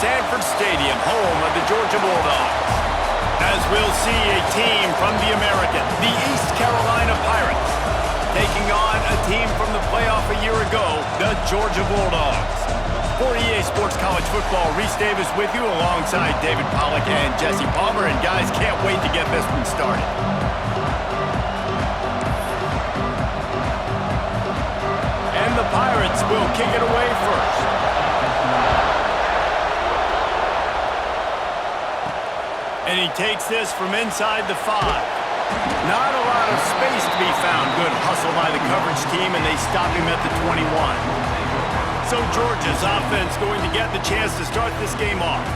Sanford Stadium, home of the Georgia Bulldogs. As we'll see a team from the American, the East Carolina Pirates, taking on a team from the playoff a year ago, the Georgia Bulldogs. For EA Sports College Football, Reese Davis with you alongside David Pollack and Jesse Palmer. And guys, can't wait to get this one started. And the Pirates will kick it away first. And he takes this from inside the 5. Not a lot of space to be found. Good hustle by the coverage team, and they stop him at the 21. So Georgia's offense going to get the chance to start this game off.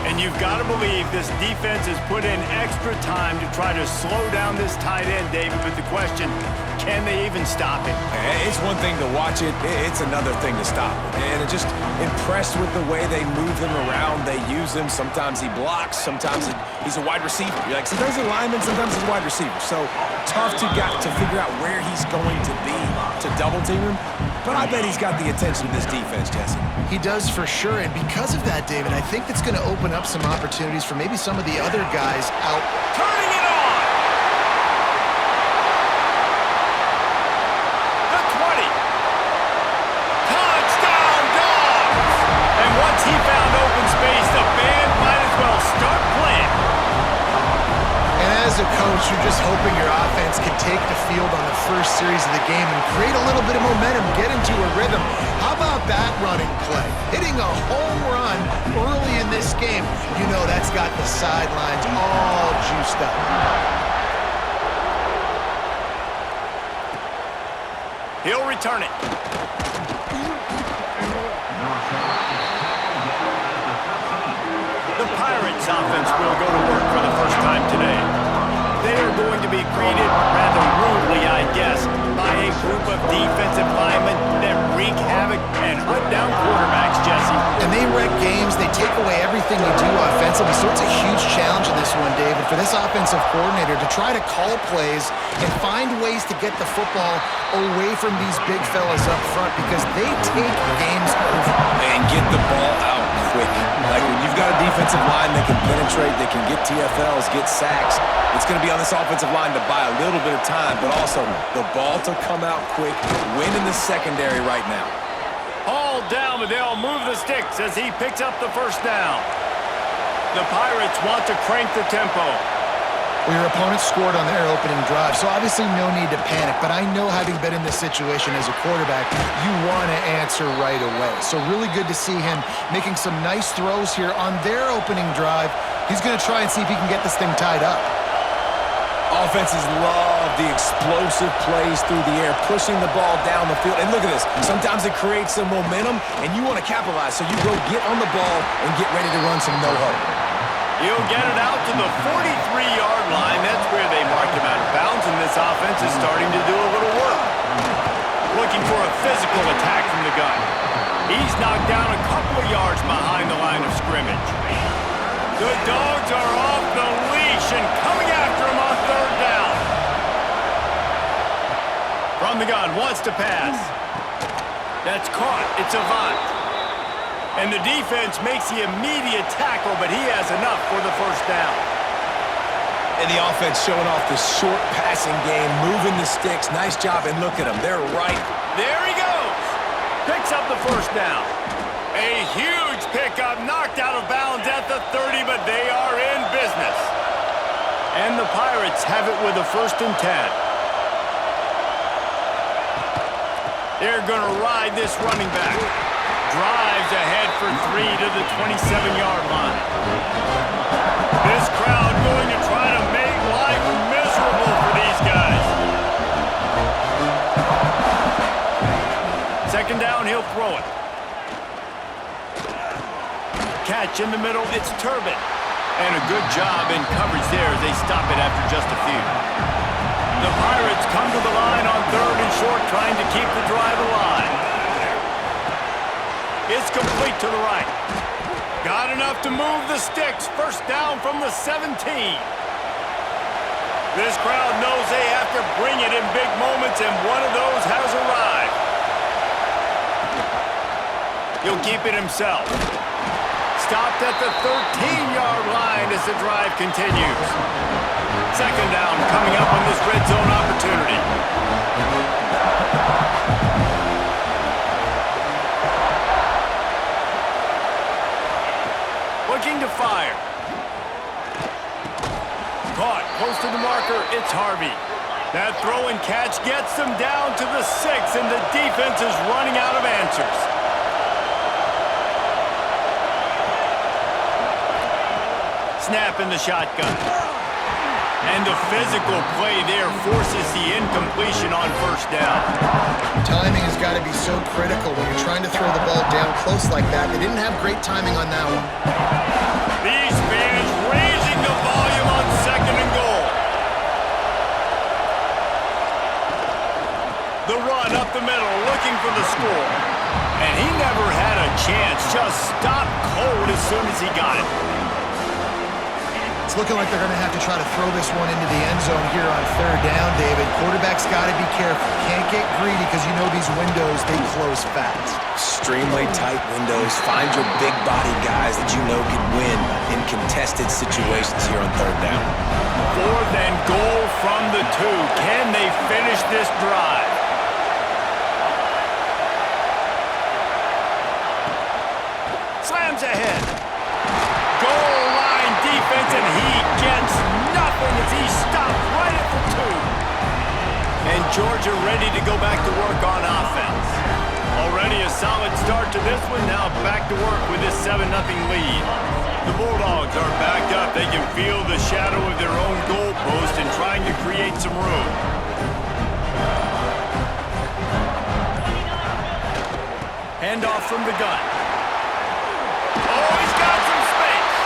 And you've got to believe this defense has put in extra time to try to slow down this tight end, David. But the question, can they even stop him? It's one thing to watch it. It's another thing to stop it. And I'm just impressed with the way they move him around. They use him. Sometimes he blocks. Sometimes he's a wide receiver. You're like, sometimes he's a lineman. Sometimes he's a wide receiver. So tough to figure out where he's going to be to double team him. But I bet he's got the attention of this defense, Jesse. He does for sure, and because of that, David, I think it's going to open up some opportunities for maybe some of the other guys out. Turning it on! The 20. Touchdown, Dogs! And once he found open space, the band might as well start playing. And as a coach, you're just hoping your offense can take the field on the first series of the game and create a little bit of momentum, get into a rhythm. How about that running play? Hitting a home run early in this game. You know that's got the sidelines all juiced up. He'll return it. The Pirates offense will go to work for the first time today. They are going to be greeted rather rudely, I guess, by a group of defensive linemen that wreak havoc and hunt down quarterbacks, Jesse. And they wreck games. They take away everything you do offensively. So it's a huge challenge in this one, David, for this offensive coordinator to try to call plays and find ways to get the football away from these big fellas up front because they take games over. And get the ball out quick. Like when you've got a defensive line that can penetrate, they can get TFLs, get sacks, it's going to be on this offensive line to buy a little bit of time, but also the ball to come out quick, win in the secondary right now. All down, but they'll move the sticks as he picks up the first down. The Pirates want to crank the tempo. Well, your opponent scored on their opening drive, so obviously no need to panic. But I know, having been in this situation as a quarterback, you want to answer right away. So really good to see him making some nice throws here on their opening drive. He's going to try and see if he can get this thing tied up. Offenses love the explosive plays through the air, pushing the ball down the field. And look at this. Sometimes it creates some momentum, and you want to capitalize. So you go get on the ball and get ready to run some no-huddle. He'll get it out to the 43-yard line. That's where they marked him out of bounds, and this offense is starting to do a little work. Looking for a physical attack from the gun. He's knocked down a couple of yards behind the line of scrimmage. The Dogs are off the leash and coming after him on third down. From the gun, wants to pass. That's caught. It's Avant. And the defense makes the immediate tackle, but he has enough for the first down. And the offense showing off the short passing game, moving the sticks. Nice job, and look at them. They're right. There he goes. Picks up the first down. A huge pickup, knocked out of bounds at the 30, but they are in business. And the Pirates have it with a 1st and 10. They're going to ride this running back. Drives ahead for 3 to the 27-yard line. This crowd going to try to make life miserable for these guys. 2nd down, he'll throw it. Catch in the middle, it's Turbin. And a good job in coverage there as they stop it after just a few. The Pirates come to the line on 3rd and short, trying to keep the drive alive. It's complete to the right. Got enough to move the sticks. 1st down from the 17. This crowd knows they have to bring it in big moments, and one of those has arrived. He'll keep it himself. Stopped at the 13-yard line as the drive continues. Second down coming up on this red zone opportunity. Looking to fire. Caught close to the marker. It's Harvey. That throw and catch gets them down to the 6, and the defense is running out of answers. Snap in the shotgun. And the physical play there forces the incompletion on first down. Timing has got to be so critical when you're trying to throw the ball down close like that. They didn't have great timing on that one. These fans raising the volume on second and goal. The run up the middle, looking for the score. And he never had a chance, just stopped cold as soon as he got it. It's looking like they're going to have to try to throw this one into the end zone here on third down, David. Quarterback's got to be careful. Can't get greedy because you know these windows, they close fast. Extremely tight windows. Find your big body guys that you know can win in contested situations here on third down. Fourth and goal from the 2. Can they finish this drive? Slams ahead. Goal line defense, and he gets nothing as he stopped right at the 2. And Georgia ready to go back to work on offense. Already a solid start to this one. Now back to work with this 7-0 lead. The Bulldogs are backed up. They can feel the shadow of their own goalpost and trying to create some room. Handoff from the gun. Oh, he's got some space.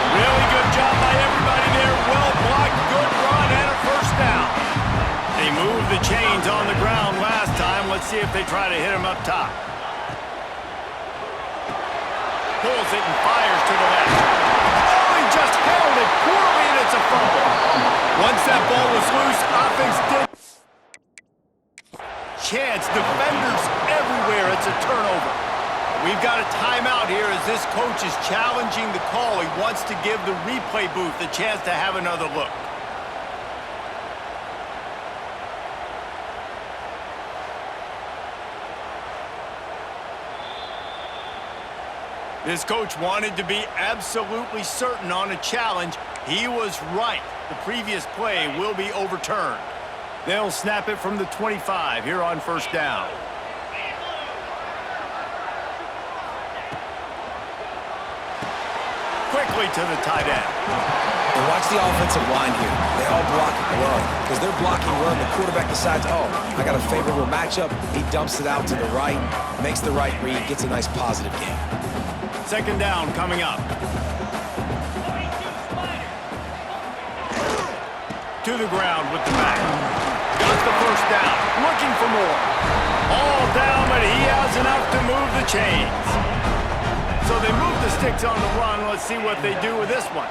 Really good job by everybody there. Well blocked, good run, and a first down. They moved the chains on the ground last time. Let's see if they try to hit him up top. Pulls it and fires to the left. Oh, he just held it poorly, and it's a fumble. Once that ball was loose, offense did. Chance, defenders everywhere. It's a turnover. We've got a timeout here as this coach is challenging the call. He wants to give the replay booth a chance to have another look. This coach wanted to be absolutely certain on a challenge. He was right. The previous play will be overturned. They'll snap it from the 25 here on first down. Quickly to the tight end. And watch the offensive line here. They all block run. Because they're blocking run, the quarterback decides, oh, I got a favorable matchup. He dumps it out to the right, makes the right read, gets a nice positive gain. Second down coming up. To the ground with the back. Got the first down. Looking for more. All down, but he has enough to move the chains. So they move the sticks on the run. Let's see what they do with this one.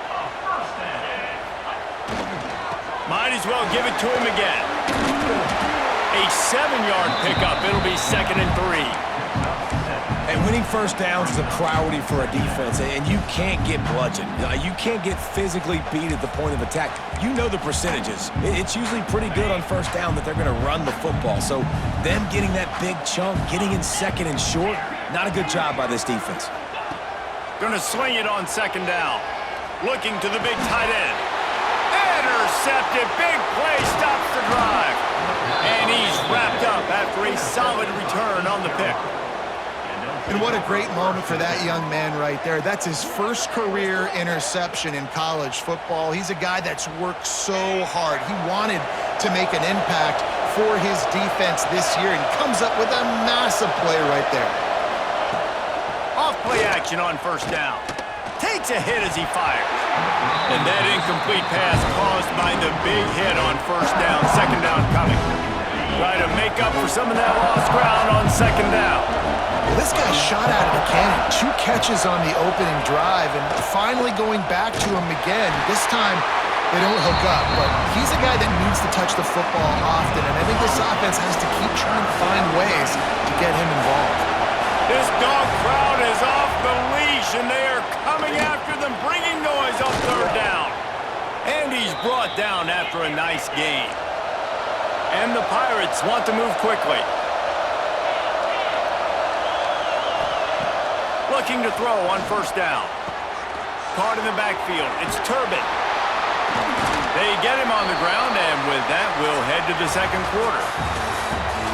Might as well give it to him again. A 7-yard pickup. It'll be 2nd and 3. And winning first downs is a priority for a defense, and you can't get bludgeoned. You can't get physically beat at the point of attack. You know the percentages. It's usually pretty good on first down that they're going to run the football. So them getting that big chunk, getting in second and short, not a good job by this defense. Going to swing it on second down. Looking to the big tight end. Intercepted. Big play. Stops the drive. And he's wrapped up after a solid return on the pick. And what a great moment for that young man right there. That's his first career interception in college football. He's a guy that's worked so hard. He wanted to make an impact for his defense this year and comes up with a massive play right there. Off play action on first down. Takes a hit as he fires. And that incomplete pass caused by the big hit on first down. Second down coming. Try to make up for some of that lost ground on second down. Well, this guy shot out of the cannon. 2 catches on the opening drive, and finally going back to him again. This time, they don't hook up, but he's a guy that needs to touch the football often, and I think this offense has to keep trying to find ways to get him involved. This dog crowd is off the leash, and they are coming after them, bringing noise on third down. And he's brought down after a nice gain. And the Pirates want to move quickly. Looking to throw on first down. Caught in the backfield. It's Turbin. They get him on the ground, and with that, we'll head to the second quarter.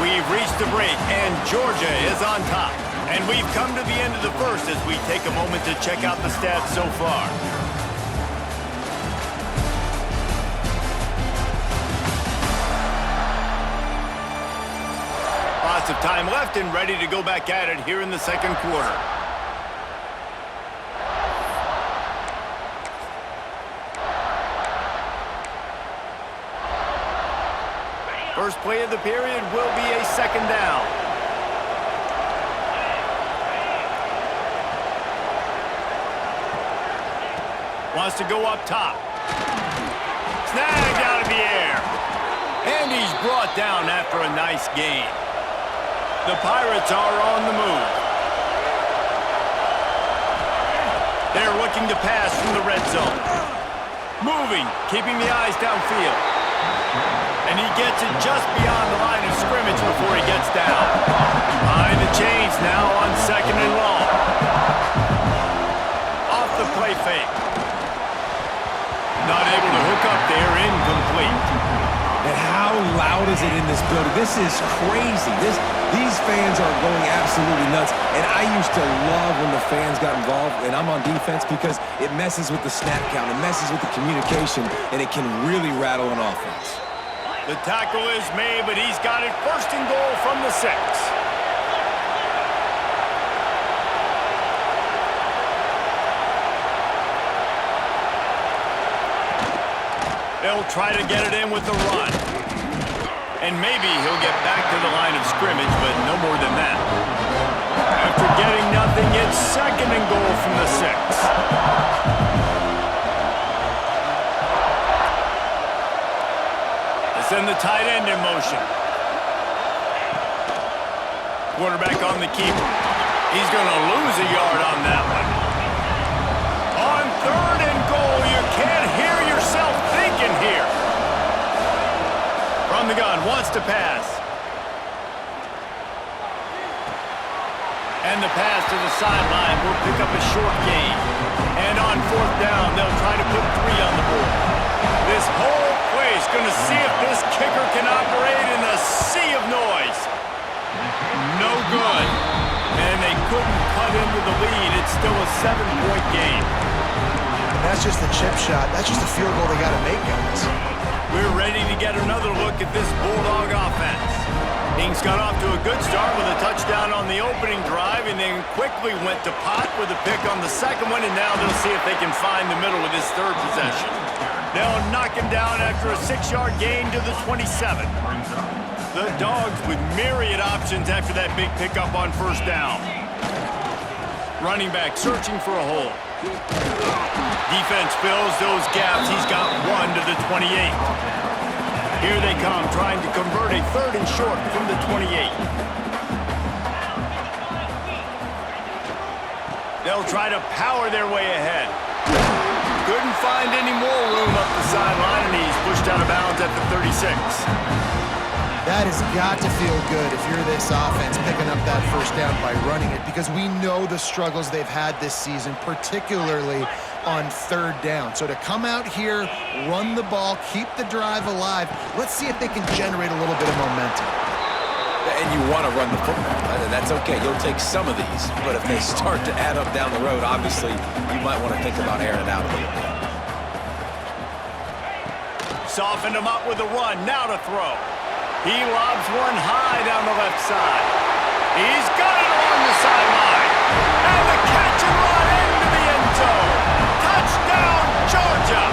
We've reached the break, and Georgia is on top. And we've come to the end of the first as we take a moment to check out the stats so far. Lots of time left and ready to go back at it here in the second quarter. First play of the period will be a second down. Wants to go up top. Snagged out of the air. And he's brought down after a nice gain. The Pirates are on the move. They're looking to pass from the red zone. Moving, keeping the eyes downfield. And he gets it just beyond the line of scrimmage before he gets down. Behind the chains now on second and long. Off the play fake. Not able to hook up there, incomplete. And how loud is it in this building? This is crazy. These fans are going absolutely nuts. And I used to love when the fans got involved, and I'm on defense because it messes with the snap count, it messes with the communication, and it can really rattle an offense. The tackle is made, but he's got it first and goal from the 6. They'll try to get it in with the run. And maybe he'll get back to the line of scrimmage, but no more than that. After getting nothing, it's second and goal from the 6. Send the tight end in motion. Quarterback on the keeper. He's going to lose a yard on that one. On third and goal, you can't hear yourself thinking here. From the gun, wants to pass. And the pass to the sideline will pick up a short gain. And on fourth down, they'll try to put 3 on the board. This whole place going to see if this kicker can operate in the sea of noise. No good. And they couldn't cut into the lead. It's still a 7-point game. And that's just the chip shot. That's just a field goal they got to make, guys. We're ready to get another look at this Bulldog offense. Ings got off to a good start with a touchdown on the opening drive and then quickly went to pot with a pick on the second one, and now they'll see if they can find the middle with this third possession. They'll knock him down after a 6-yard gain to the 27. The Dogs with myriad options after that big pickup on first down. Running back searching for a hole. Defense fills those gaps. He's got 1 to the 28. Here they come, trying to convert a third and short from the 28. They'll try to power their way ahead. Couldn't find any more room up the sideline, and he's pushed out of bounds at the 36. That has got to feel good if you're this offense picking up that first down by running it, because we know the struggles they've had this season, particularly on third down. So to come out here, run the ball, keep the drive alive, let's see if they can generate a little bit of momentum. And you want to run the football. That's okay. You'll take some of these. But if they start to add up down the road, obviously, you might want to think about airing it out a little bit. Softened him up with a run. Now to throw. He lobs one high down the left side. He's got it along the sideline. And the catch and run into the end zone. Touchdown, Georgia.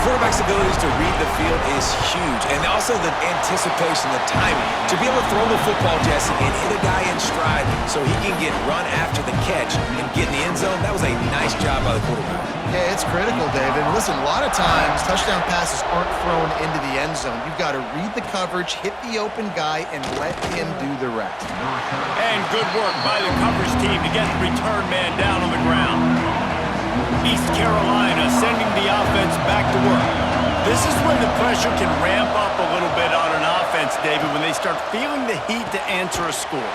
quarterback's abilities to read the field is huge, and also the anticipation, the timing. To be able to throw the football, Jesse, and hit a guy in stride so he can get run after the catch and get in the end zone, that was a nice job by the quarterback. Yeah, it's critical, David. Listen, a lot of times, touchdown passes aren't thrown into the end zone. You've got to read the coverage, hit the open guy, and let him do the rest. And good work by the coverage team to get the return man down on the ground. East Carolina sending the offense back to work. This is when the pressure can ramp up a little bit on an offense, David, when they start feeling the heat to answer a score.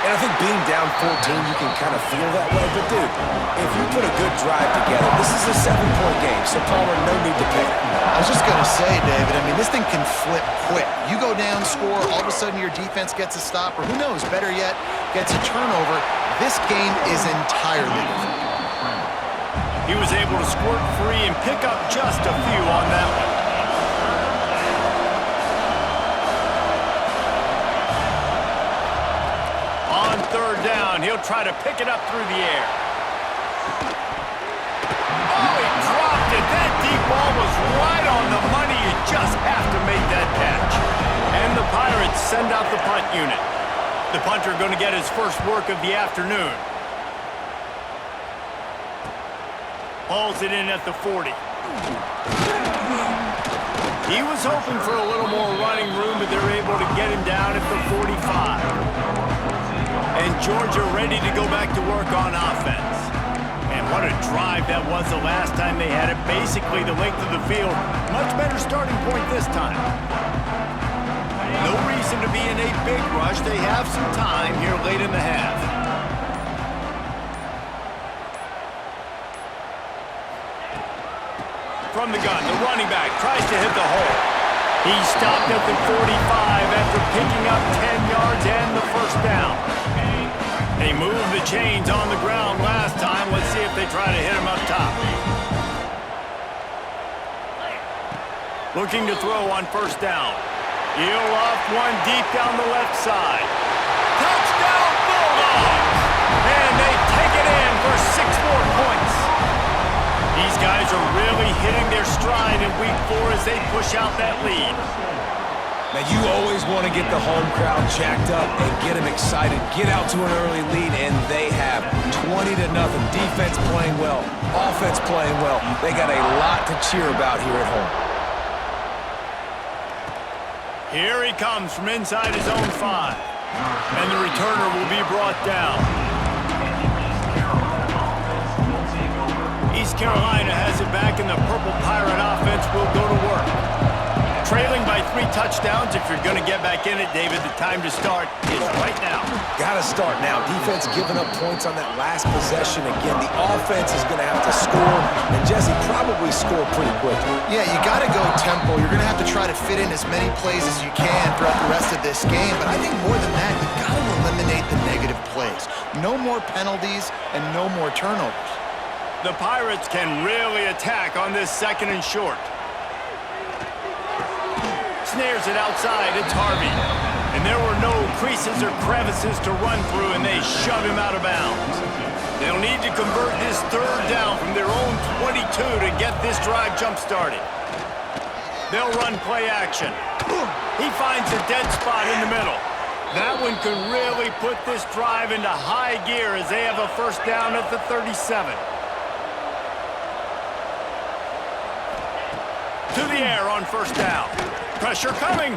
And I think being down 14, you can kind of feel that way. But, dude, if you put a good drive together, this is a 7-point game, so Palmer, no need to panic. I was just going to say, David, I mean, this thing can flip quick. You go down, score, all of a sudden your defense gets a stop, or who knows, better yet, gets a turnover. This game is entirely different. He was able to squirt free and pick up just a few on that one. On third down, he'll try to pick it up through the air. Oh, he dropped it. That deep ball was right on the money. You just have to make that catch. And the Pirates send out the punt unit. The punter going to get his first work of the afternoon. Hauls it in at the 40. He was hoping for a little more running room, but they're able to get him down at the 45. And Georgia ready to go back to work on offense. And what a drive that was the last time they had it. Basically the length of the field. Much better starting point this time. No reason to be in a big rush. They have some time here late in the half. From the gun, the running back tries to hit the hole. He stopped at the 45 after picking up 10 yards and the first down. They moved the chains on the ground last time. Let's see if they try to hit him up top. Looking to throw on first down. Heel off one deep down the left side. Touchdown Bulldogs! And they take it in for 6 more points. These guys are really hitting their stride in week 4 as they push out that lead. Now, you always want to get the home crowd jacked up and get them excited. Get out to an early lead, and they have 20-0. Defense playing well, offense playing well. They got a lot to cheer about here at home. Here he comes from inside his own 5. And the returner will be brought down. East Carolina has it back, and the Purple Pirate offense will go to work. Trailing by 3 touchdowns. If you're going to get back in it, David, the time to start is right now. Got to start now. Defense giving up points on that last possession. Again, the offense is going to have to score, and Jesse probably score pretty quickly. Yeah, you got to go tempo. You're going to have to try to fit in as many plays as you can throughout the rest of this game. But I think more than that, you got to eliminate the negative plays. No more penalties and no more turnovers. The Pirates can really attack on this 2nd and short. Snares it outside. It's Harvey. And there were no creases or crevices to run through, and they shove him out of bounds. They'll need to convert this 3rd down from their own 22 to get this drive jump-started. They'll run play action. He finds a dead spot in the middle. That one could really put this drive into high gear as they have a first down at the 37. To the air on first down. Pressure coming.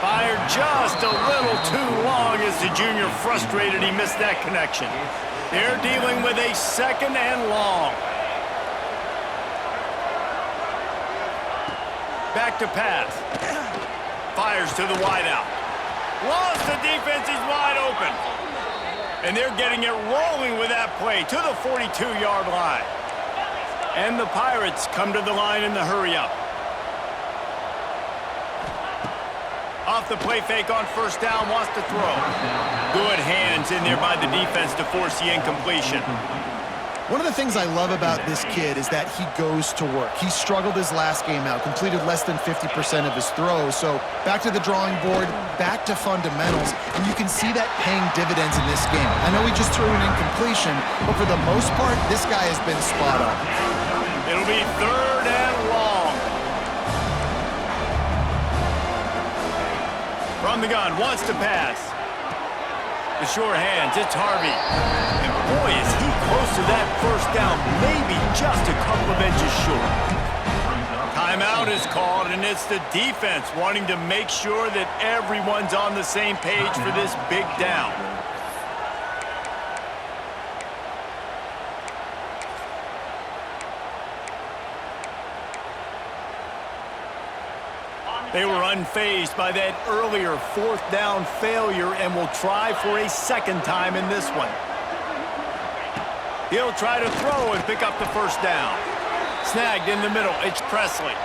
Fired just a little too long as the junior frustrated he missed that connection. They're dealing with a 2nd and long. Back to pass. Fires to the wideout. Lost the defense, he's wide open. And they're getting it rolling with that play to the 42-yard line. And the Pirates come to the line in the hurry-up. Off the play fake on first down, wants to throw. Good hands in there by the defense to force the incompletion. One of the things I love about this kid is that he goes to work. He struggled his last game out, completed less than 50% of his throws. So back to the drawing board, back to fundamentals, and you can see that paying dividends in this game. I know he just threw an incompletion, but for the most part, this guy has been spot on. It'll be 3rd and long. From the gun, wants to pass. The sure hands, it's Harvey. And boy, is he close to that first down, maybe just a couple of inches short. Timeout is called, and it's the defense wanting to make sure that everyone's on the same page for this big down. They were unfazed by that earlier fourth down failure and will try for a second time in this one. He'll try to throw and pick up the first down. Snagged in the middle, it's Presley.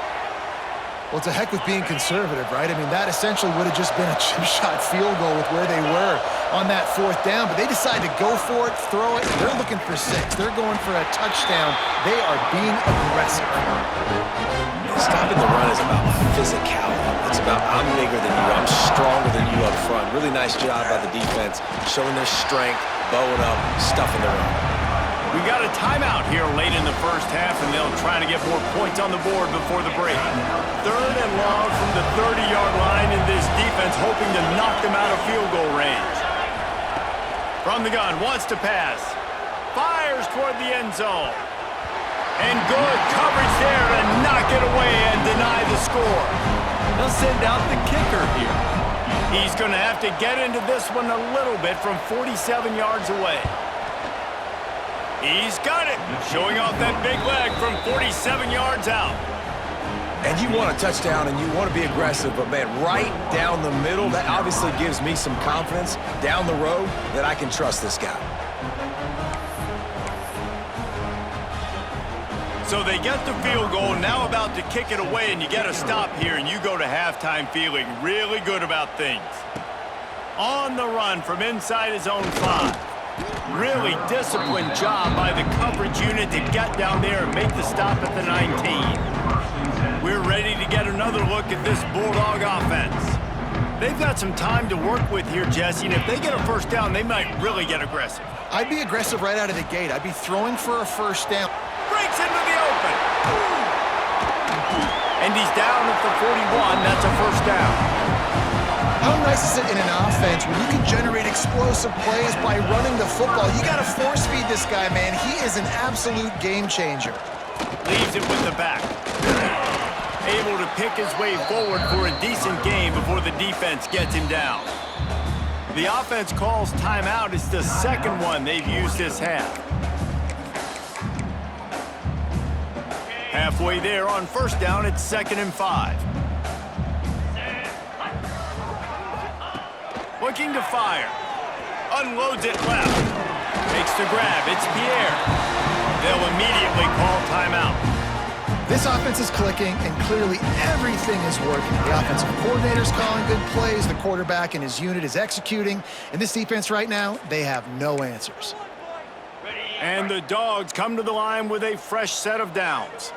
Well, it's a heck with being conservative, right? I mean, that essentially would have just been a chip shot field goal with where they were on that fourth down, but they decided to go for it, throw it. They're looking for 6. They're going for a touchdown. They are being aggressive. Stopping the run is about physicality. It's about I'm bigger than you, I'm stronger than you up front. Really nice job by the defense, showing their strength, bowing up, stuffing the run. We got a timeout here late in the first half, and they'll try to get more points on the board before the break. 3rd and long from the 30-yard line, and this defense hoping to knock them out of field goal range. From the gun, wants to pass. Fires toward the end zone. And good coverage there to knock it away and deny the score. They'll send out the kicker here. He's going to have to get into this one a little bit from 47 yards away. He's got it, showing off that big leg from 47 yards out. And you want a touchdown and you want to be aggressive, but man, right down the middle, that obviously gives me some confidence down the road that I can trust this guy. So they get the field goal, now about to kick it away, and you get a stop here, and you go to halftime feeling really good about things. On the run from inside his own 5. Really disciplined job by the coverage unit to get down there and make the stop at the 19. We're ready to get another look at this Bulldog offense. They've got some time to work with here, Jesse, and if they get a first down, they might really get aggressive. I'd be aggressive right out of the gate. I'd be throwing for a first down. Breaks into the open. And he's down at the 41. That's a first down. How nice is it in an offense when you can generate explosive plays by running the football? You got to force feed this guy, man. He is an absolute game changer. Leaves it with the back. Able to pick his way forward for a decent game before the defense gets him down. The offense calls timeout. It's the second one they've used this half. Halfway there on first down, it's 2nd and 5. Looking to fire. Unloads it left. Makes the grab. It's Pierre. They'll immediately call timeout. This offense is clicking, and clearly everything is working. The offensive coordinator's calling good plays. The quarterback and his unit is executing. And this defense right now, they have no answers. And the Dogs come to the line with a fresh set of downs.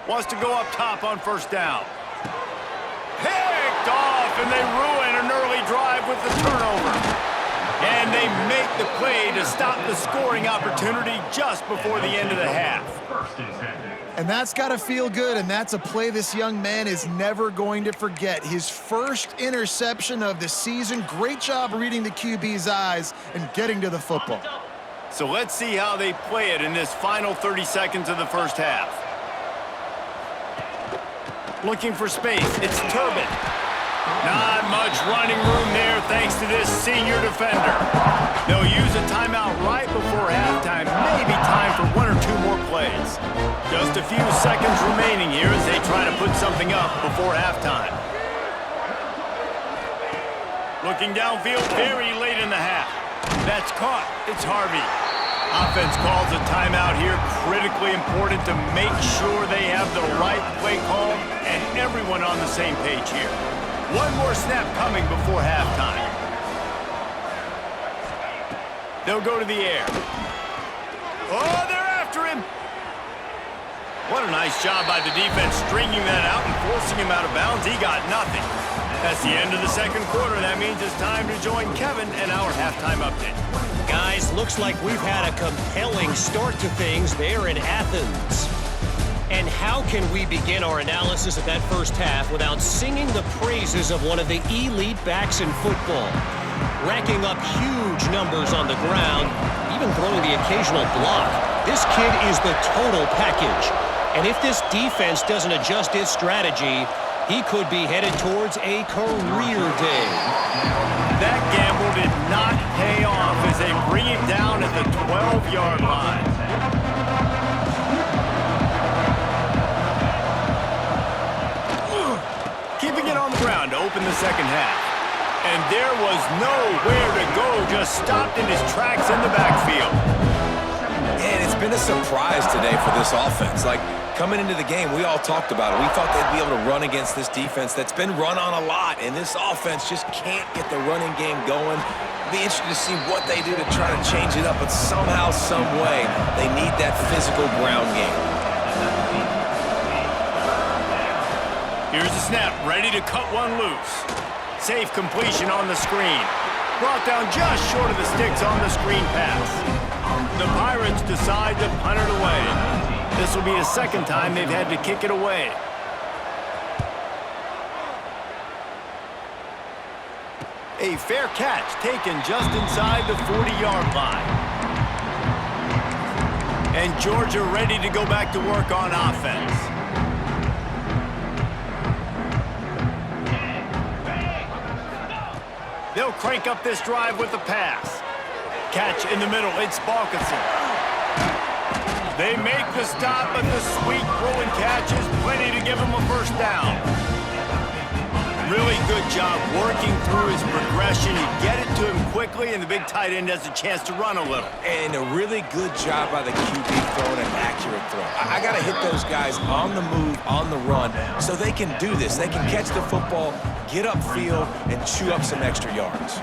Wants to go up top on first down. Picked off, and they ruin an early drive with the turnover. And they make the play to stop the scoring opportunity just before the end of the half. And that's got to feel good, and that's a play this young man is never going to forget. His first interception of the season. Great job reading the QB's eyes and getting to the football. So let's see how they play it in this final 30 seconds of the first half. Looking for space, it's Turbin. Not much running room there thanks to this senior defender. They'll use a timeout right before halftime, maybe time for 1 or 2 more plays. Just a few seconds remaining here as they try to put something up before halftime. Looking downfield very late in the half. That's caught, it's Harvey. Offense calls a timeout here, critically important to make sure they have the right play call and everyone on the same page here. One more snap coming before halftime. They'll go to the air. Oh, they're after him. What a nice job by the defense stringing that out and forcing him out of bounds. He got nothing. That's the end of the second quarter. That means it's time to join Kevin and our halftime update. Guys, looks like we've had a compelling start to things there in Athens. And how can we begin our analysis of that first half without singing the praises of one of the elite backs in football? Racking up huge numbers on the ground, even throwing the occasional block. This kid is the total package. And if this defense doesn't adjust its strategy, he could be headed towards a career day. That gamble did not pay off as they bring him down at the 12-yard line. Keeping it on the ground to open the second half. And there was nowhere to go, just stopped in his tracks in the backfield. And it's been a surprise today for this offense. Like, coming into the game, we all talked about it. We thought they'd be able to run against this defense that's been run on a lot, and this offense just can't get the running game going. It'll be interesting to see what they do to try to change it up, but somehow, some way, they need that physical ground game. Here's the snap, ready to cut one loose. Safe completion on the screen. Brought down just short of the sticks on the screen pass. The Pirates decide to punt it away. This will be the second time they've had to kick it away. A fair catch taken just inside the 40-yard line. And Georgia ready to go back to work on offense. They'll crank up this drive with the pass. Catch in the middle, it's Balkinson. They make the stop, but the sweet throw and catch is plenty to give him a first down. Really good job working through his progression. You get it to him quickly, and the big tight end has a chance to run a little. And a really good job by the QB throwing an accurate throw. I got to hit those guys on the move, on the run, so they can do this. They can catch the football, get upfield, and chew up some extra yards.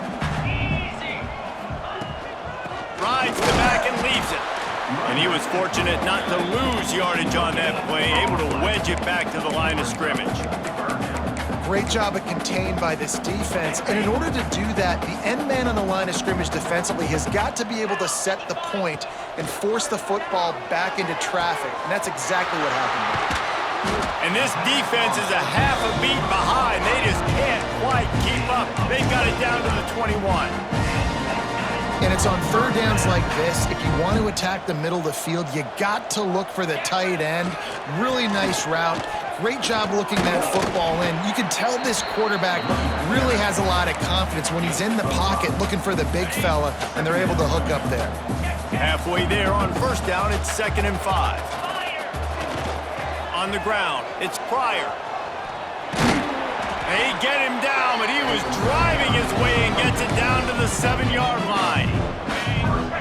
Rides the back and leaves it. And he was fortunate not to lose yardage on that play, able to wedge it back to the line of scrimmage. Great job of contained by this defense. And in order to do that, the end man on the line of scrimmage defensively has got to be able to set the point and force the football back into traffic. And that's exactly what happened. And this defense is a half a beat behind. They just can't quite keep up. They've got it down to the 21. And it's on third downs like this. If you want to attack the middle of the field, you got to look for the tight end. Really nice route. Great job looking that football in. You can tell this quarterback really has a lot of confidence when he's in the pocket looking for the big fella, and they're able to hook up there. Halfway there on first down, it's 2nd and 5. On the ground, it's Pryor. They get him down, but he was driving his way and gets it down to the 7-yard line.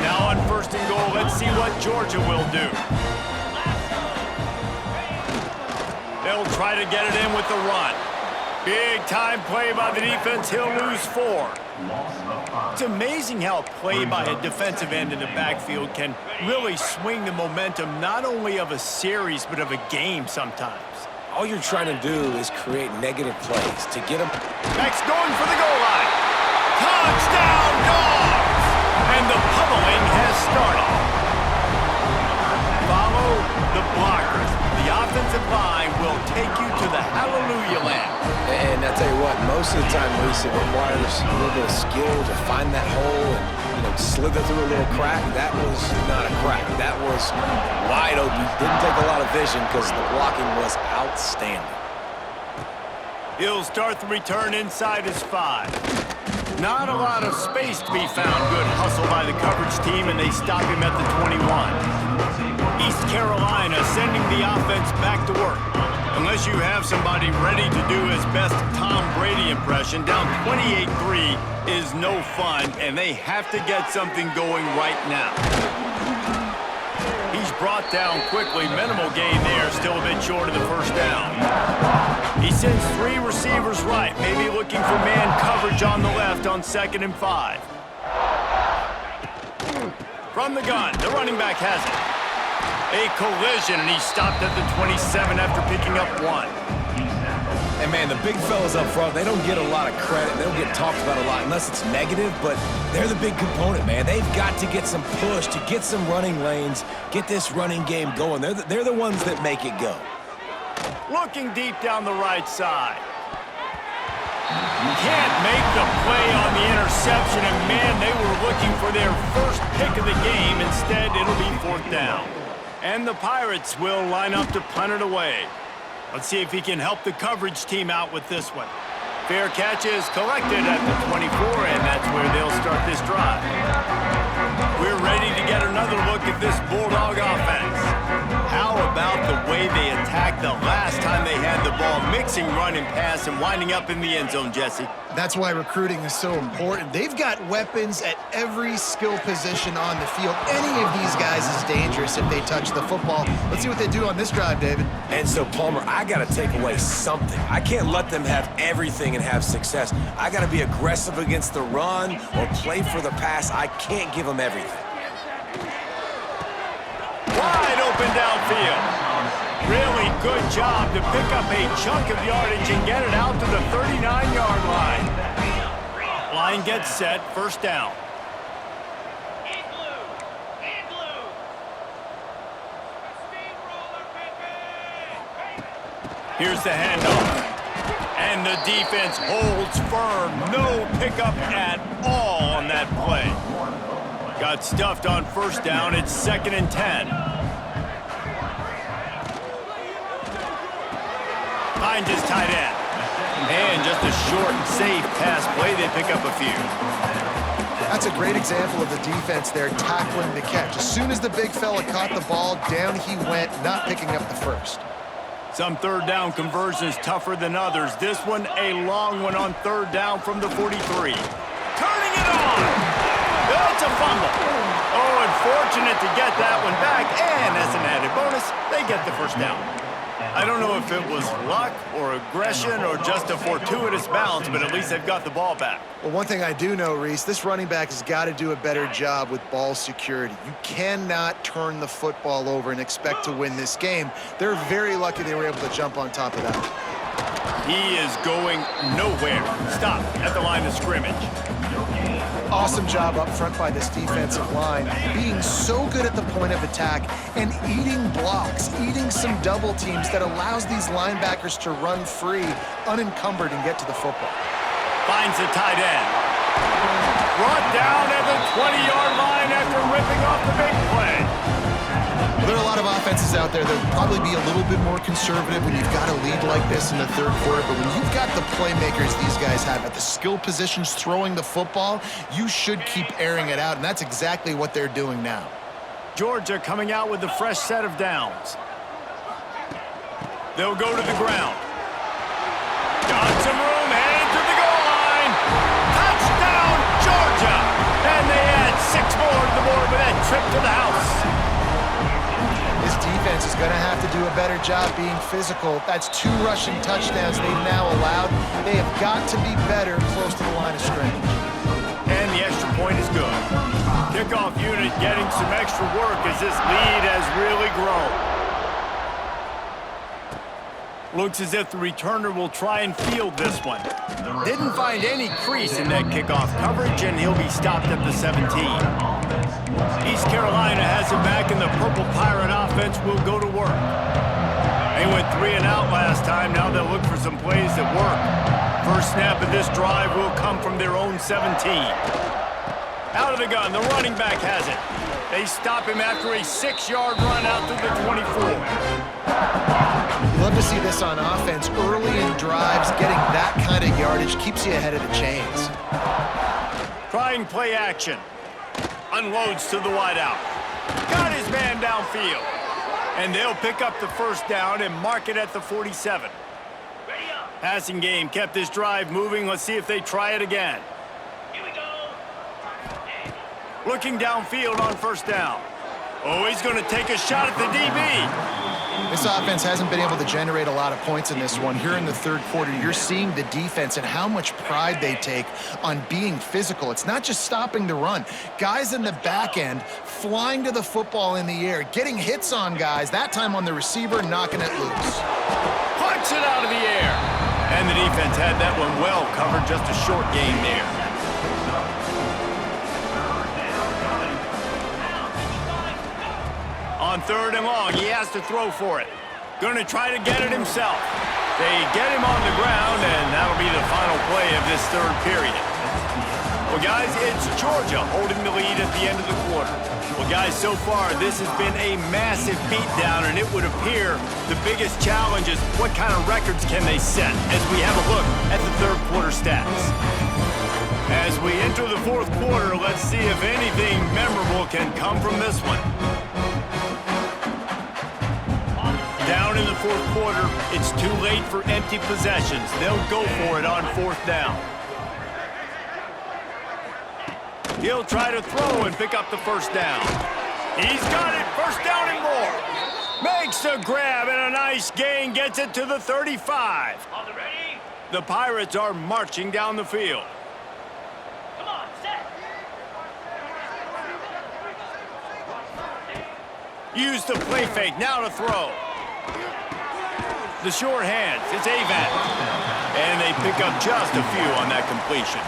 Now on 1st and goal, let's see what Georgia will do. They'll try to get it in with the run. Big time play by the defense. He'll lose 4. It's amazing how play by a defensive end in the backfield can really swing the momentum not only of a series but of a game sometimes. All you're trying to do is create negative plays to get them. Next, going for the goal line. Touchdown, Dogs! And the pummeling has started. Follow the blockers. The offensive line will take you to the hallelujah land. And I tell you what, most of the time, Lisa, it requires a little bit of skill to find that hole and slither through a little crack. That was not a crack. That was wide open. Didn't take a lot of vision because the blocking was outstanding. He'll start the return inside his 5. Not a lot of space to be found. Good hustle by the coverage team, and they stop him at the 21. East Carolina sending the offense back to work. Unless you have somebody ready to do his best Tom Brady impression, down 28-3 is no fun, and they have to get something going right now. He's brought down quickly. Minimal gain there, still a bit short of the first down. He sends 3 receivers right, maybe looking for man coverage on the left on 2nd and 5. From the gun, the running back has it. A collision, and he stopped at the 27 after picking up 1. And, man, the big fellas up front, they don't get a lot of credit. They don't get talked about a lot unless it's negative, but they're the big component, man. They've got to get some push, to get some running lanes, get this running game going. They're the ones that make it go. Looking deep down the right side. Can't make the play on the interception, and, man, they were looking for their first pick of the game. Instead, it'll be 4th down. And the Pirates will line up to punt it away. Let's see if he can help the coverage team out with this one. Fair catch is collected at the 24, and that's where they'll start this drive. We're ready to get another look at this Bulldog offense. How about the way they attacked the last time they had the ball, mixing run and pass and winding up in the end zone, Jesse? That's why recruiting is so important. They've got weapons at every skill position on the field. Any of these guys is dangerous if they touch the football. Let's see what they do on this drive, David. And so, Palmer, I got to take away something. I can't let them have everything and have success. I got to be aggressive against the run or play for the pass. I can't give them everything. Wide open downfield. Really good job to pick up a chunk of yardage and get it out to the 39-yard line. Line gets set, 1st down. Here's the handoff. And the defense holds firm. No pickup at all on that play. Got stuffed on 1st down. It's 2nd and 10. Finds his tight end. And just a short and safe pass play. They pick up a few. That's a great example of the defense there tackling the catch. As soon as the big fella caught the ball, down he went, not picking up the first. Some 3rd down conversions tougher than others. This one a long one on 3rd down from the 43. Turning it on! That's a fumble. Oh, unfortunate to get that one back. And as an added bonus, they get the 1st down. I don't know if it was luck or aggression or just a fortuitous bounce, but at least they've got the ball back. Well, one thing I do know, Reese, this running back has got to do a better job with ball security. You cannot turn the football over and expect to win this game. They're very lucky they were able to jump on top of that. He is going nowhere. Stop at the line of scrimmage. Awesome job up front by this defensive line, being so good at the point of attack and eating blocks, eating some double teams that allows these linebackers to run free, unencumbered, and get to the football. Finds the tight end. Brought down at the 20-yard line after ripping off the big play. Well, there are a lot of offenses out there that will probably be a little bit more conservative when you've got a lead like this in the 3rd quarter, but when you've got the playmakers these guys have at the skill positions throwing the football, you should keep airing it out, and that's exactly what they're doing now. Georgia coming out with a fresh set of downs. They'll go to the ground. Got some room, headed to the goal line. Touchdown, Georgia! And they add 6 more to the board with that trip to the house. This defense is going to have to do a better job being physical. That's 2 rushing touchdowns they've now allowed. They have got to be better close to the line of scrimmage. And the extra point is good. Kickoff unit getting some extra work as this lead has really grown. Looks as if the returner will try and field this one. Didn't find any crease in that kickoff coverage, and he'll be stopped at the 17. East Carolina has it back, and the Purple Pirate offense will go to work. They went 3 and out last time. Now they'll look for some plays that work. First snap of this drive will come from their own 17. Out of the gun, the running back has it. They stop him after a 6-yard run out to the 24. You love to see this on offense. Early in drives, getting that kind of yardage keeps you ahead of the chains. Trying play action. Unloads to the wideout. Got his man downfield. And they'll pick up the 1st down and mark it at the 47. Passing game kept this drive moving. Let's see if they try it again. Here we go. Looking downfield on 1st down. Oh, he's going to take a shot at the DB. This offense hasn't been able to generate a lot of points in this one. Here in the 3rd quarter, you're seeing the defense and how much pride they take on being physical. It's not just stopping the run. Guys in the back end flying to the football in the air, getting hits on guys, that time on the receiver, knocking it loose. Punch it out of the air. And the defense had that one well covered, just a short gain there. On 3rd and long, he has to throw for it. Going to try to get it himself. They get him on the ground, and that'll be the final play of this 3rd period. Well, guys, it's Georgia holding the lead at the end of the quarter. Well, guys, so far, this has been a massive beatdown, and it would appear the biggest challenge is what kind of records can they set as we have a look at the 3rd quarter stats. As we enter the 4th quarter, let's see if anything memorable can come from this one. Down in the 4th quarter, it's too late for empty possessions. They'll go for it on 4th down. He'll try to throw and pick up the 1st down. He's got it, 1st down and more. Makes the grab and a nice gain, gets it to the 35. The Pirates are marching down the field. Come on, set. Use the play fake, now to throw. The short hands, it's Avant. And they pick up just a few on that completion.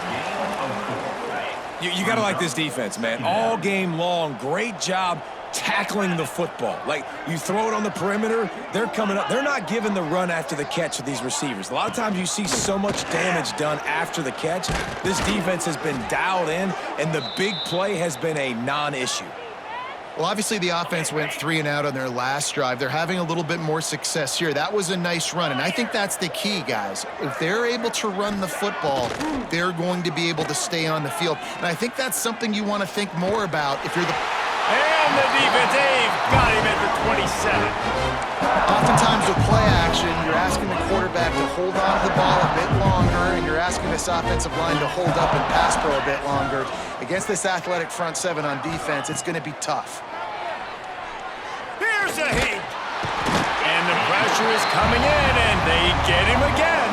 You got to like this defense, man. All game long, great job tackling the football. Like, you throw it on the perimeter, they're coming up. They're not giving the run after the catch to these receivers. A lot of times you see so much damage done after the catch. This defense has been dialed in, and the big play has been a non-issue. Well, obviously the offense went 3 and out on their last drive. They're having a little bit more success here. That was a nice run, and I think that's the key, guys. If they're able to run the football, they're going to be able to stay on the field. And I think that's something you want to think more about if you're the... And the defense, Dave, got him at the 27. Oftentimes with play action, you're asking the quarterback to hold on to the ball a bit longer, and you're asking this offensive line to hold up and pass pro a bit longer. Against this athletic front 7 on defense, it's going to be tough. Here's a heat. And the pressure is coming in, and they get him again.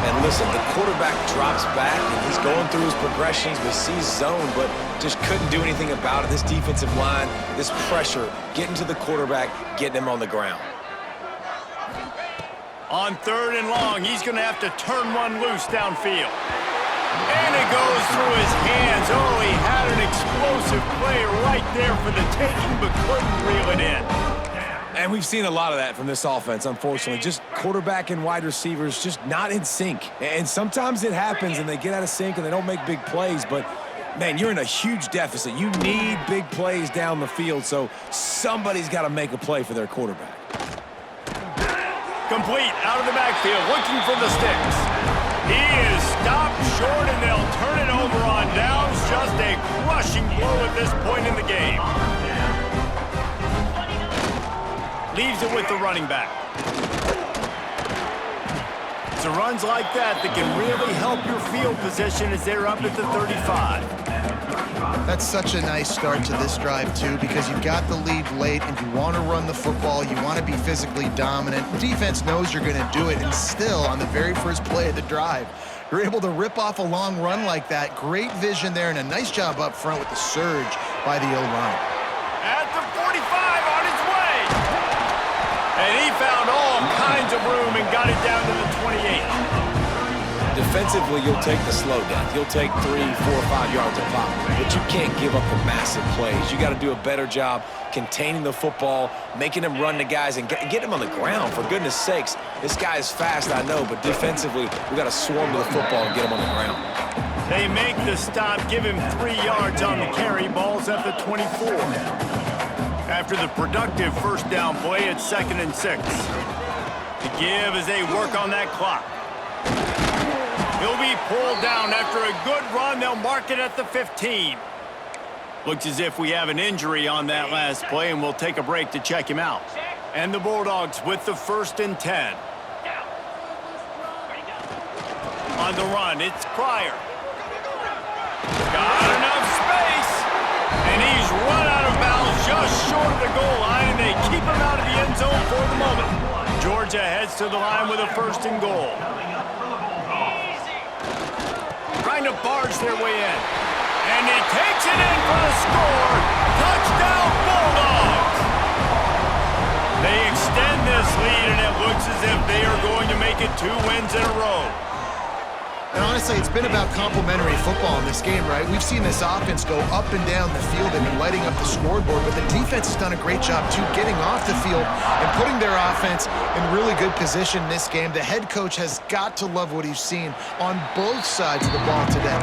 And listen, the quarterback drops back, and he's going through his progressions, but sees zone, but just couldn't do anything about it. This defensive line, this pressure, getting to the quarterback, getting him on the ground. On 3rd and long, he's going to have to turn one loose downfield. And it goes through his hands. Oh, he had an explosive play right there for the taking, but couldn't reel it in. And we've seen a lot of that from this offense, unfortunately. Just quarterback and wide receivers just not in sync. And sometimes it happens, and they get out of sync, and they don't make big plays. But, man, you're in a huge deficit. You need big plays down the field, so somebody's got to make a play for their quarterback. Complete, out of the backfield, looking for the sticks. He is stopped short, and they'll turn it over on downs. Just a crushing blow at this point in the game. Leaves it with the running back. It's runs like that can really help your field position as they're up at the 35. That's such a nice start to this drive, too, because you've got the lead late and you want to run the football. You want to be physically dominant. The defense knows you're going to do it, and still, on the very first play of the drive, you're able to rip off a long run like that. Great vision there, and a nice job up front with the surge by the O-line. At the 45, on its way. And he found all kinds of room and got it down to the 28. Defensively, you'll take the slow down. You'll take 3, 4, 5 yards a pop, but you can't give up the massive plays. You got to do a better job containing the football, making him run the guys, and get him on the ground. For goodness sakes, this guy is fast, I know, but defensively, we got to swarm to the football and get him on the ground. They make the stop, give him 3 yards on the carry. Ball's at the 24. After the productive first down play, it's 2nd and 6. The give as they work on that clock. He'll be pulled down after a good run. They'll mark it at the 15. Looks as if we have an injury on that last play, and we'll take a break to check him out. And the Bulldogs with the 1st and 10. On the run, it's Pryor. Got enough space. And he's run out of bounds just short of the goal line, and they keep him out of the end zone for the moment. Georgia heads to the line with a 1st and goal. Trying to barge their way in. And he takes it in for the score. Touchdown, Bulldogs! They extend this lead, and it looks as if they are going to make it 2 wins in a row. And honestly, it's been about complementary football in this game, right? We've seen this offense go up and down the field and been lighting up the scoreboard, but the defense has done a great job, too, getting off the field and putting their offense in really good position in this game. The head coach has got to love what he's seen on both sides of the ball today.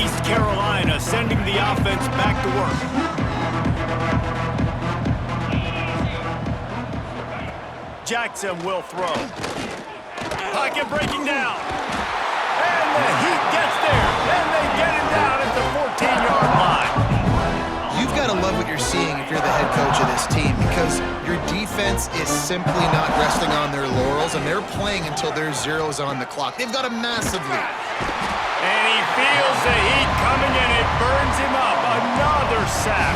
East Carolina sending the offense back to work. Jackson will throw. Pocket breaking down. And the Heat gets there. And they get him down at the 14-yard line. You've got to love what you're seeing if you're the head coach of this team, because your defense is simply not resting on their laurels, and they're playing until there's zeros on the clock. They've got a massive lead. And he feels the heat coming, and it burns him up. Another sack.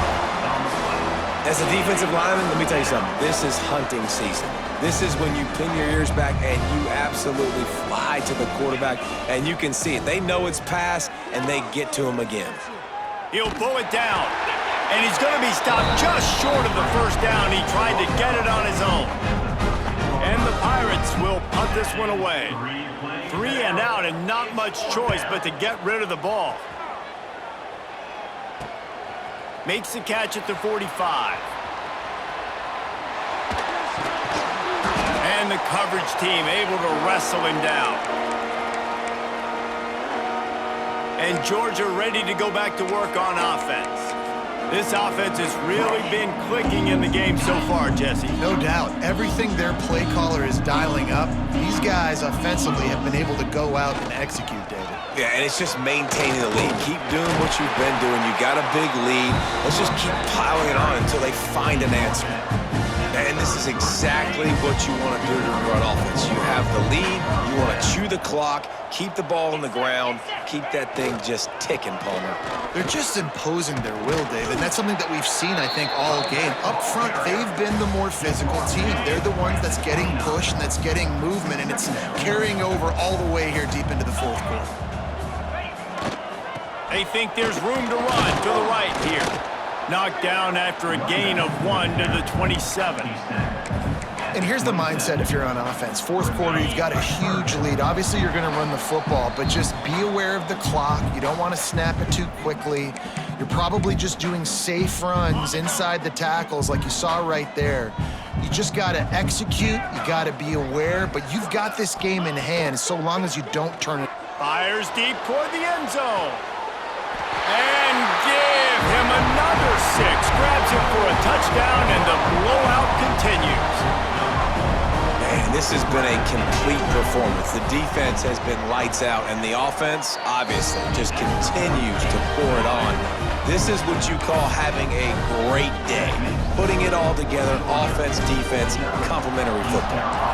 As a defensive lineman, let me tell you something. This is hunting season. This is when you pin your ears back and you absolutely fly to the quarterback, and you can see it. They know it's pass, and they get to him again. He'll pull it down, and he's going to be stopped just short of the first down. He tried to get it on his own. And the Pirates will punt this one away. 3 and out, and not much choice but to get rid of the ball. Makes the catch at the 45. And the coverage team able to wrestle him down. And Georgia ready to go back to work on offense. This offense has really been clicking in the game so far, Jesse. No doubt. Everything their play caller is dialing up, these guys offensively have been able to go out and execute, David. Yeah, and it's just maintaining the lead. Keep doing what you've been doing. You got a big lead. Let's just keep piling it on until they find an answer. And this is exactly what you want to do to run offense. You have the lead. You want to chew the clock, keep the ball on the ground, keep that thing just ticking, Palmer. They're just imposing their will, David. That's something that we've seen, I think, all game. Up front, they've been the more physical team. They're the ones that's getting pushed and that's getting movement, and it's carrying over all the way here deep into the fourth quarter. They think there's room to run to the right here. Knocked down after a gain of 1 to the 27. And here's the mindset if you're on offense. Fourth quarter, you've got a huge lead. Obviously, you're going to run the football, but just be aware of the clock. You don't want to snap it too quickly. You're probably just doing safe runs inside the tackles like you saw right there. You just got to execute. You got to be aware, but you've got this game in hand so long as you don't turn it. Fires deep toward the end zone. And give him another 6. Grabs him for a touchdown, and the blowout continues. Man, this has been a complete performance. The defense has been lights out, and the offense, obviously, just continues to pour it on. This is what you call having a great day. Putting it all together, offense, defense, complementary football.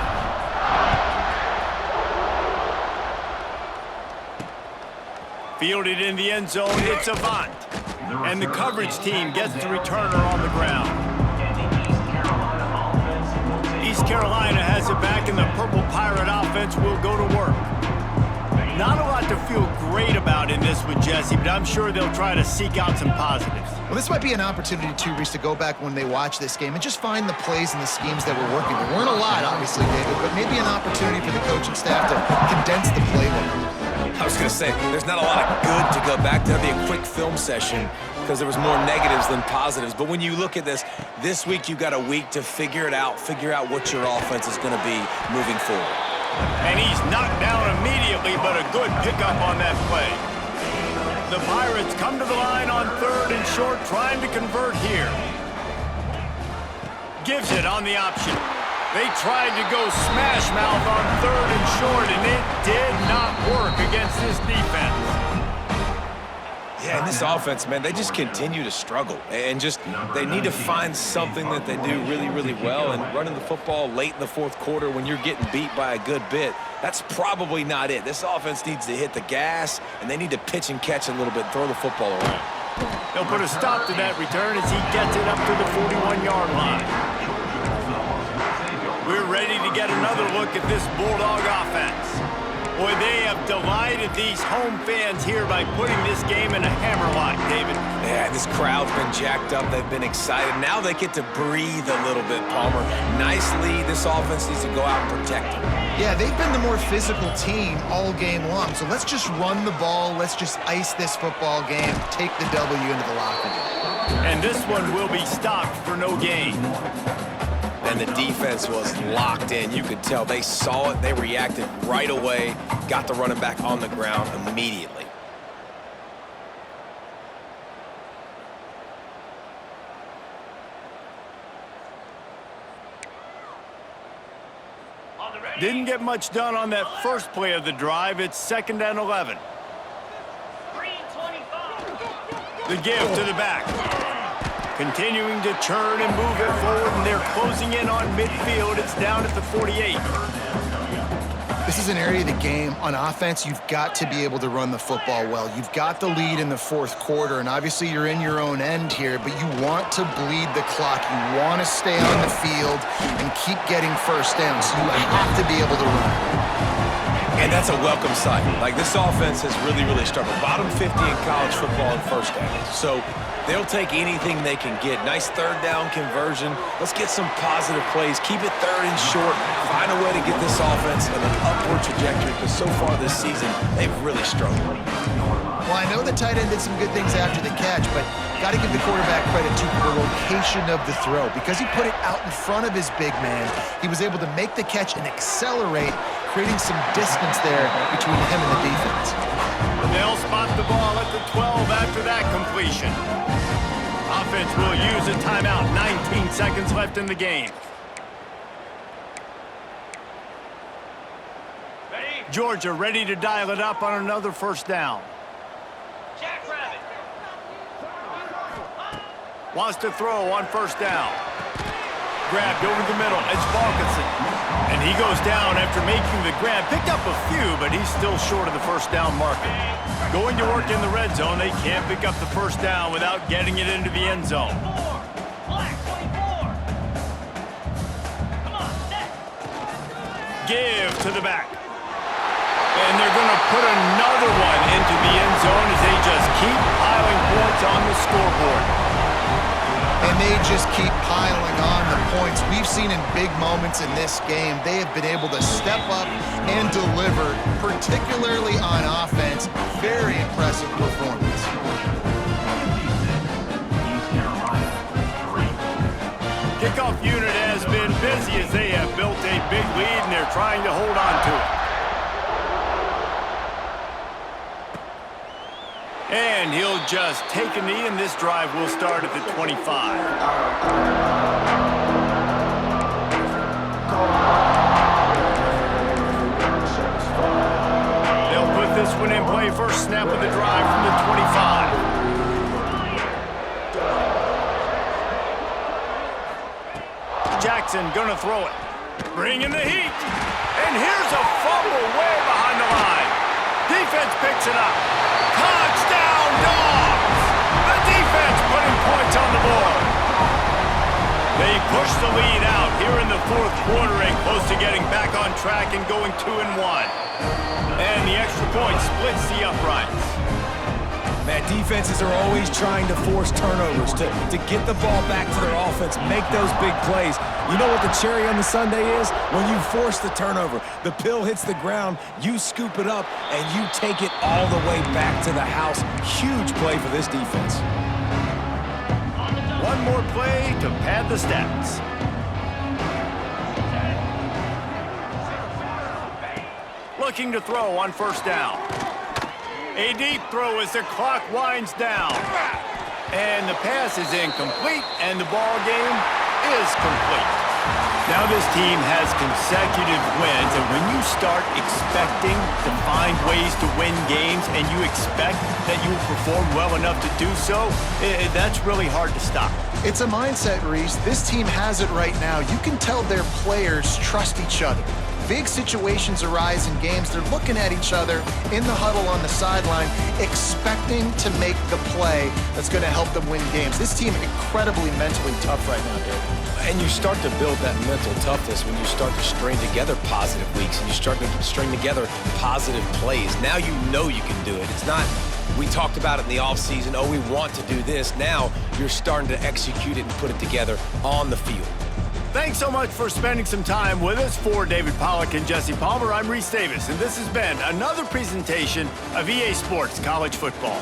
Fielded in the end zone, it's Avant. And the coverage team gets the returner on the ground. East Carolina has it back, and the Purple Pirate offense will go to work. Not a lot to feel great about in this with Jesse, but I'm sure they'll try to seek out some positives. Well, this might be an opportunity, too, Reese, to go back when they watch this game and just find the plays and the schemes that were working. There weren't a lot, obviously, David, but maybe an opportunity for the coaching staff to condense the playbook. I was going to say, there's not a lot of good to go back to. That'd be a quick film session because there was more negatives than positives. But when you look at this week, you've got a week to figure it out, figure out what your offense is going to be moving forward. And he's knocked down immediately, but a good pickup on that play. The Pirates come to the line on 3rd and short, trying to convert here. Gives it on the option. They tried to go smash mouth on 3rd and short, and it did not work against this defense. Yeah, and this offense, man, they just continue to struggle. And just, they need to find something that they do really, really well. And running the football late in the fourth quarter when you're getting beat by a good bit, that's probably not it. This offense needs to hit the gas, and they need to pitch and catch a little bit, throw the football around. They'll put a stop to that return as he gets it up to the 41-yard line. We're ready to get another look at this Bulldog offense. Boy, they have delighted these home fans here by putting this game in a hammerlock, David. Yeah, this crowd's been jacked up. They've been excited. Now they get to breathe a little bit, Palmer. Nice lead. This offense needs to go out and protect it. Yeah, they've been the more physical team all game long. So let's just run the ball. Let's just ice this football game, take the W into the locker room. And this one will be stopped for no gain. And the defense was locked in. You could tell they saw it. They reacted right away. Got the running back on the ground immediately. Didn't get much done on that first play of the drive. It's 2nd and 11. 325. The give to the back. Continuing to churn and move it forward, and they're closing in on midfield. It's down at the 48. This is an area of the game on offense you've got to be able to run the football well. You've got the lead in the fourth quarter, and obviously you're in your own end here, but you want to bleed the clock. You want to stay on the field and keep getting first down, so you have to be able to run. And that's a welcome sight. Like, this offense has really, really struggled. Bottom 50 in college football in first downs. So they'll take anything they can get. Nice third down conversion. Let's get some positive plays. Keep it third and short. Find a way to get this offense in an upward trajectory, because so far this season, they've really struggled. Well, I know the tight end did some good things after the catch, but got to give the quarterback credit to the location of the throw. Because he put it out in front of his big man, he was able to make the catch and accelerate, creating some distance there between him and the defense. They'll spot the ball at the 12 after that completion. Offense will use a timeout. 19 seconds left in the game. Ready? Georgia ready to dial it up on another first down. Jackrabbit. Wants to throw on first down. Grabbed over the middle. It's Balkinson. And he goes down after making the grab. Picked up a few, but he's still short of the first down marker. Going to work in the red zone. They can't pick up the first down without getting it into the end zone. 4. Black 24. Come on, set. Give to the back. And they're going to put another one into the end zone as they just keep piling points on the scoreboard. And they just keep piling on the points. We've seen in big moments in this game, they have been able to step up and deliver, particularly on offense. Very impressive performance. Kickoff unit has been busy as they have built a big lead, and they're trying to hold on to it. And he'll just take a knee, and this drive will start at the 25. They'll put this one in play. First snap of the drive from the 25. Jackson gonna throw it. Bringing the heat. And here's a fumble way behind the line. Defense picks it up. Touchdown, Dogs! The defense putting points on the board. They push the lead out here in the fourth quarter and close to getting back on track and going 2-1. And the extra point splits the uprights. Man, defenses are always trying to force turnovers to get the ball back to their offense, make those big plays. You know what the cherry on the sundae is? When you force the turnover, the pill hits the ground, you scoop it up, and you take it all the way back to the house. Huge play for this defense. One more play to pad the stats. Looking to throw on first down. A deep throw as the clock winds down. And the pass is incomplete, and the ball game is complete. Now this team has consecutive wins, and when you start expecting to find ways to win games and you expect that you will perform well enough to do so, that's really hard to stop. It's a mindset, Reese. This team has it right now. You can tell their players trust each other. big situations arise in games, they're looking at each other in the huddle on the sideline, expecting to make the play that's going to help them win games. This team incredibly mentally tough right now, Dave. And you start to build that mental toughness when you start to string together positive weeks and you start to string together positive plays. Now you know you can do it. It's not, we talked about it in the offseason, oh, we want to do this. Now you're starting to execute it and put it together on the field. Thanks so much for spending some time with us. For David Pollack and Jesse Palmer, I'm Reese Davis, and this has been another presentation of EA Sports College Football.